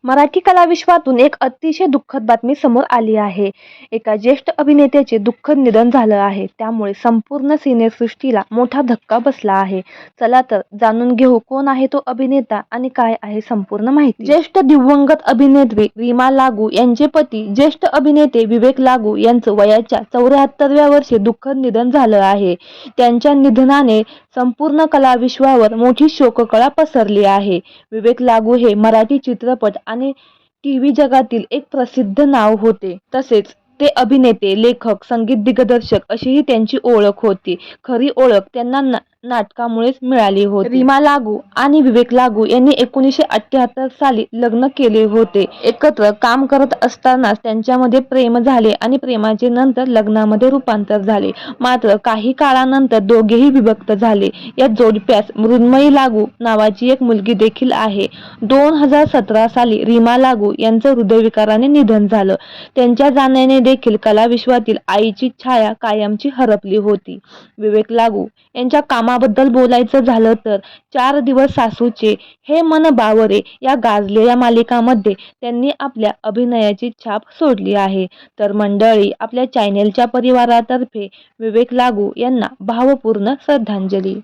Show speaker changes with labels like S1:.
S1: मराठी कलाविश्वातून एक अतिशय दुःखद बातमी समोर आली आहे. एका ज्येष्ठ अभिनेत्याचे दुःखद निधन झालं आहे. त्यामुळे संपूर्ण सिनेसृष्टीला मोठा धक्का बसला आहे. चला तर जाणून घेऊ कोण आहे तो अभिनेता आणि काय आहे संपूर्ण माहिती. ज्येष्ठ दिवंगत अभिनेत्री रीमा लागू यांचे पती ज्येष्ठ अभिनेते विवेक लागू यांचं वयाच्या 74व्या वर्षी दुःखद निधन झालं आहे. त्यांच्या निधनाने संपूर्ण कलाविश्वावर मोठी शोककळा पसरली आहे. विवेक लागू हे मराठी चित्रपट आणि टीव्ही जगातील एक प्रसिद्ध नाव होते. तसेच ते अभिनेते, लेखक, संगीत दिग्दर्शक अशीही त्यांची ओळख होती. खरी ओळख त्यांना नाटकामुळेच मिळाली होती. रीमा लागू आणि विवेक लागू यांनी 1978 साली लग्न केले होते. एकत्र काम करत असतानाच त्यांच्यामध्ये प्रेम झाले आणि प्रेमाचे नंतर लग्नामध्ये रूपांतर झाले. मात्र काही काळानंतर दोघेही विभक्त झाले. या जोडप्यास मृण्मयी लागू नावाची एक मुलगी देखील आहे. 2017 साली रीमा लागू यांचं हृदयविकाराने निधन झालं. त्यांच्या जाण्याने देखील कलाविश्वातील आईची छाया कायमची हरपली होती. विवेक लागू यांच्या कामाबद्दल बोलायचं झालं तर 4 दिवस सासूचे, हे मन बावरे या गाजलेल्या मालिकांमध्ये त्यांनी आपल्या अभिनयाची छाप सोडली आहे. तर मंडळी, आपल्या चॅनेलच्या परिवारातर्फे विवेक लागू यांना भावपूर्ण श्रद्धांजली.